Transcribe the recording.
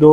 2